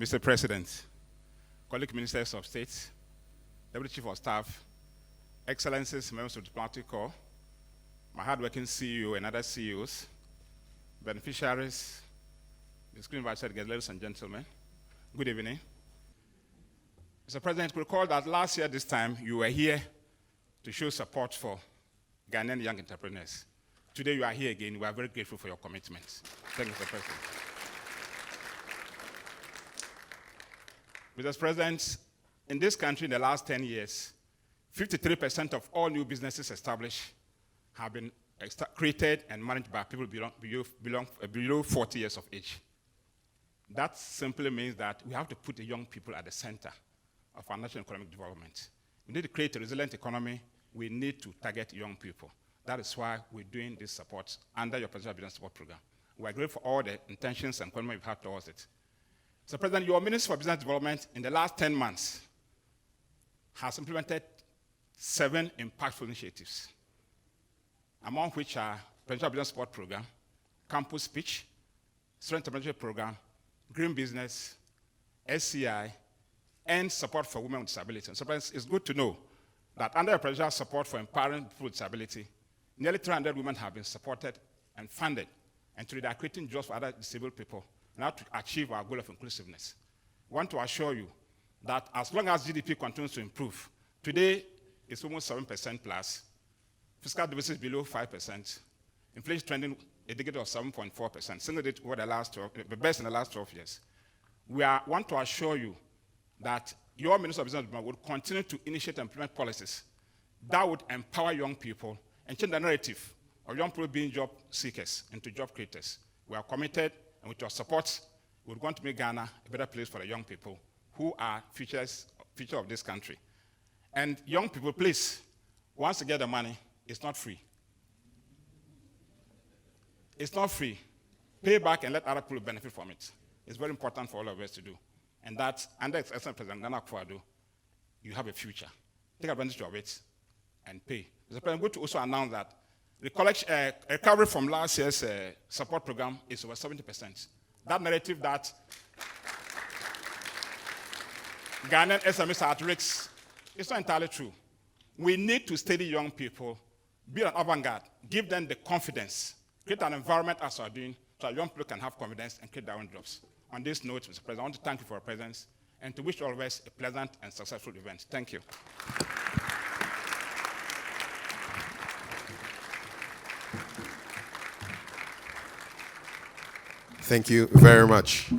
Mr. President, colleague ministers of state, Deputy Chief of Staff, Excellencies, members of the diplomatic corps, my hardworking CEO and other CEOs, beneficiaries, the screen invited guests, ladies and gentlemen, good evening. Mr. President, we recall that last year this time you were here to show support for Ghanaian young entrepreneurs. Today you are here again. We are very grateful for your commitment. Thank you, Mr. President. Mr. President, in this country in the last 10 years, 53% of all new businesses established have been created and managed by people below 40 years of age. That simply means that we have to put the young people at the center of our national economic development. We need to create a resilient economy. We need to target young people. That is why we're doing this support under your Presidential Business Support Program. We are grateful for all the intentions and commitment we've had towards it. So, President, your Minister for Business Development in the last 10 months has implemented 7 impactful initiatives, among which are Presidential Business Support Program, Campus Speech, Student Entrepreneurship Program, Green Business, SCI, and support for women with disabilities. So, President, it's good to know that under your presidential support for empowering people with disability, nearly 300 women have been supported and funded, and today they are creating jobs for other disabled people now to achieve our goal of inclusiveness. We want to assure you that as long as GDP continues to improve, today it's almost 7% plus, fiscal deficit is below 5%, inflation trending a decade of 7.4%, single digit over the last 12, the best in the last 12 years. We want to assure you that your Minister of Business Development will continue to initiate and implement policies that would empower young people and change the narrative of young people being job seekers into job creators. We are committed, and with your support, we're going to make Ghana a better place for the young people who are future of this country. And young people, please, once you get the money, it's not free. It's not free. Pay back and let other people benefit from it. It's very important for all of us to do. And that, under excellent President Nana Akufo-Addo, you have a future. Take advantage of it and pay. Mr. President, I'm going to also announce that the recovery from last year's support program is over 70%. That narrative that Ghanaian SMEs are at risk is not entirely true. We need to steady young people, be an avant-garde, give them the confidence, create an environment as we are doing, so young people can have confidence and create their own jobs. On this note, Mr. President, I want to thank you for your presence and to wish all of us a pleasant and successful event. Thank you. Thank you very much.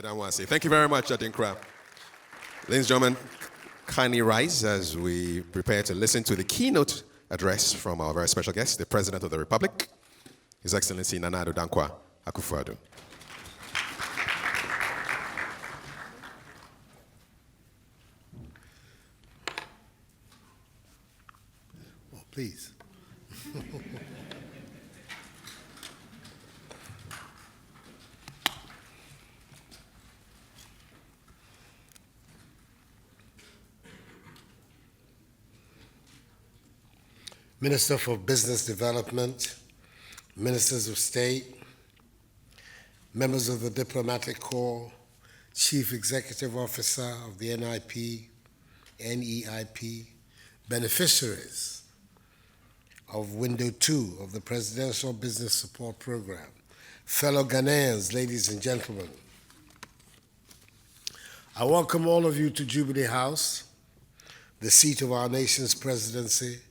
Thank you very much, Adinkra. Ladies and gentlemen, kindly rise as we prepare to listen to the keynote address from our very special guest, the President of the Republic, His Excellency Nana Addo Dankwa Akufo-Addo. Oh, please. Minister for Business Development, Ministers of State, members of the Diplomatic Corps, Chief Executive Officer of the NEIP, beneficiaries of Window 2 of the Presidential Business Support Program, fellow Ghanaians, ladies and gentlemen. I welcome all of you to Jubilee House, the seat of our nation's presidency,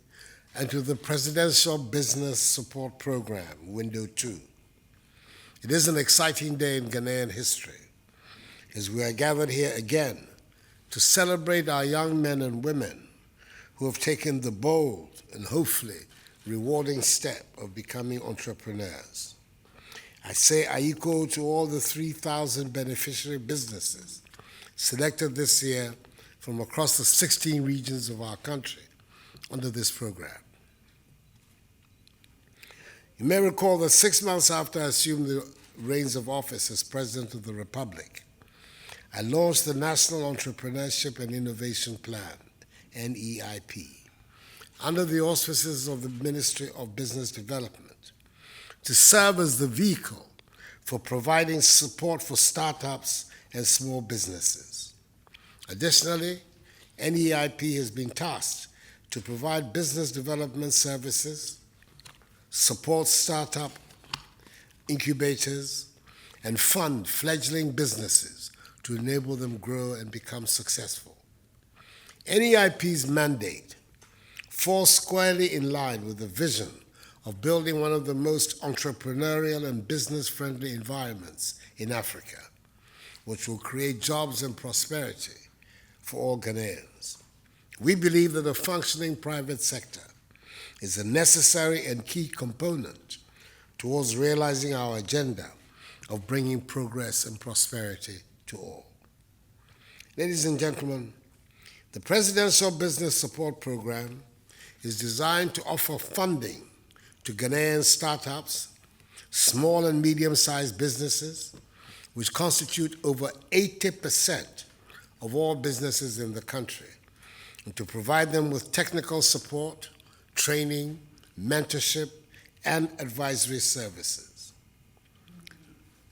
and to the Presidential Business Support Program, Window 2. It is an exciting day in Ghanaian history as we are gathered here again to celebrate our young men and women who have taken the bold and hopefully rewarding step of becoming entrepreneurs. I say aiko to all the 3,000 beneficiary businesses selected this year from across the 16 regions of our country under this program. You may recall that 6 months after I assumed the reins of office as President of the Republic, I launched the National Entrepreneurship and Innovation Plan, NEIP, under the auspices of the Ministry of Business Development, to serve as the vehicle for providing support for startups and small businesses. Additionally, NEIP has been tasked to provide business development services, support startup incubators, and fund fledgling businesses to enable them grow and become successful. NEIP's mandate falls squarely in line with the vision of building one of the most entrepreneurial and business-friendly environments in Africa, which will create jobs and prosperity for all Ghanaians. We believe that a functioning private sector is a necessary and key component towards realizing our agenda of bringing progress and prosperity to all. Ladies and gentlemen, the Presidential Business Support Program is designed to offer funding to Ghanaian startups, small and medium-sized businesses, which constitute over 80% of all businesses in the country, and to provide them with technical support, training, mentorship, and advisory services.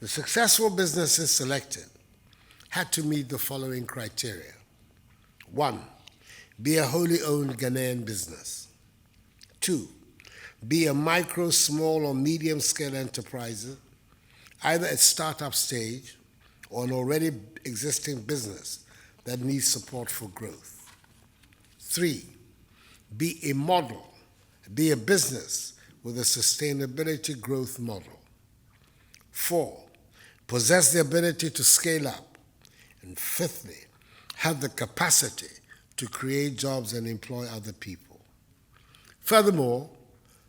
The successful businesses selected had to meet the following criteria. 1, be a wholly owned Ghanaian business. 2, be a micro, small, or medium-scale enterprise, either at startup stage or an already existing business that needs support for growth. 3, be a model, be a business with a sustainability growth model. 4, possess the ability to scale up. And 5thly, have the capacity to create jobs and employ other people. Furthermore,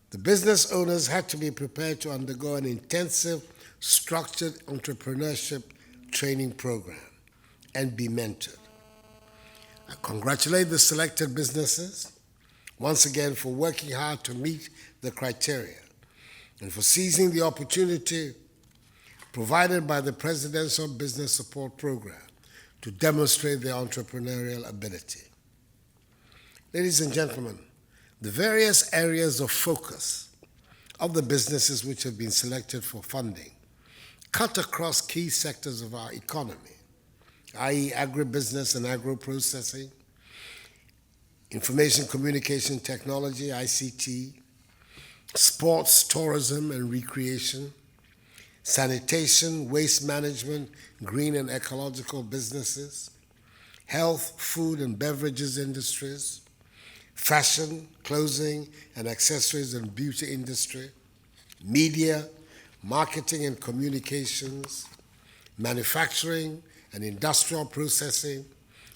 the business owners had to be prepared to undergo an intensive, structured entrepreneurship training program and be mentored. I congratulate the selected businesses once again for working hard to meet the criteria and for seizing the opportunity provided by the Presidential Business Support Program to demonstrate their entrepreneurial ability. Ladies and gentlemen, the various areas of focus of the businesses which have been selected for funding cut across key sectors of our economy, i.e. agribusiness and agro-processing, information communication technology, ICT, sports, tourism and recreation, sanitation, waste management, green and ecological businesses, health, food and beverages industries, fashion, clothing and accessories and beauty industry, media, marketing and communications, manufacturing and industrial processing,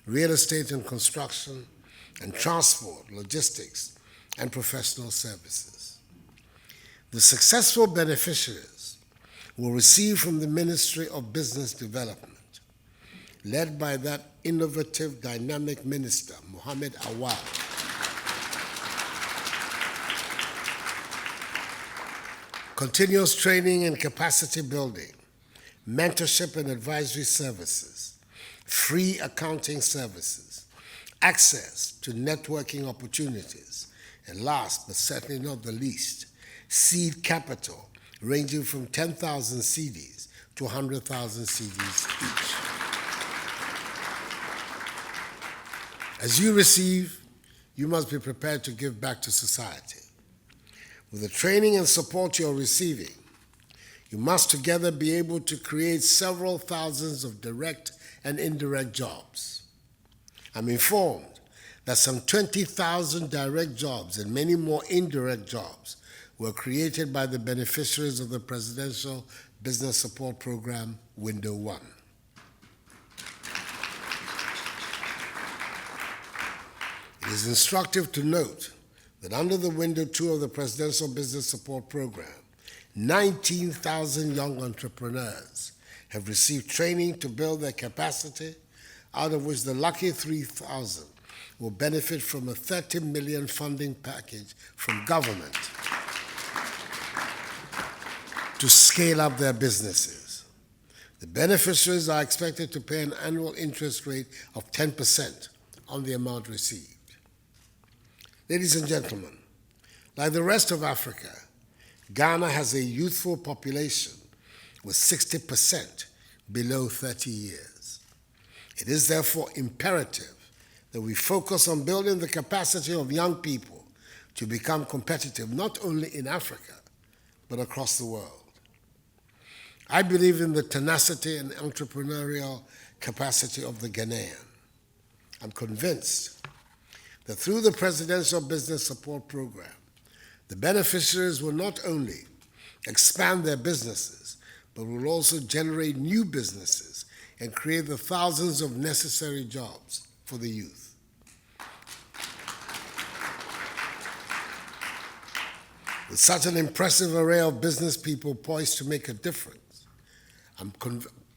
real estate and construction, and transport, logistics, and professional services. The successful beneficiaries will receive from the Ministry of Business Development, led by that innovative, dynamic minister, Mohammed Awad, continuous training and capacity building, mentorship and advisory services, free accounting services, access to networking opportunities, and last but certainly not the least, seed capital ranging from 10,000 cedis to 100,000 cedis each. As you receive, you must be prepared to give back to society. With the training and support you're receiving, you must together be able to create several thousands of direct and indirect jobs. I'm informed that some 20,000 direct jobs and many more indirect jobs were created by the beneficiaries of the Presidential Business Support Program, Window 1. It is instructive to note that under the Window 2 of the Presidential Business Support Program, 19,000 young entrepreneurs have received training to build their capacity, out of which the lucky 3,000 will benefit from a 30 million funding package from government to scale up their businesses. The beneficiaries are expected to pay an annual interest rate of 10% on the amount received. Ladies and gentlemen, like the rest of Africa, Ghana has a youthful population with 60% below 30 years. It is therefore imperative that we focus on building the capacity of young people to become competitive not only in Africa, but across the world. I believe in the tenacity and entrepreneurial capacity of the Ghanaian. I'm convinced that through the Presidential Business Support Program, the beneficiaries will not only expand their businesses, but will also generate new businesses and create the thousands of necessary jobs for the youth. With such an impressive array of business people poised to make a difference, I'm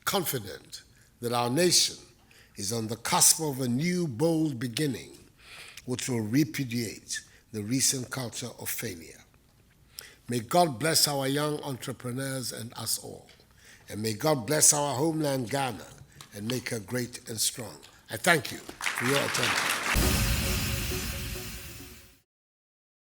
confident that our nation is on the cusp of a new, bold beginning which will repudiate the recent culture of failure. May God bless our young entrepreneurs and us all. And may God bless our homeland, Ghana, and make her great and strong. I thank you for your attention.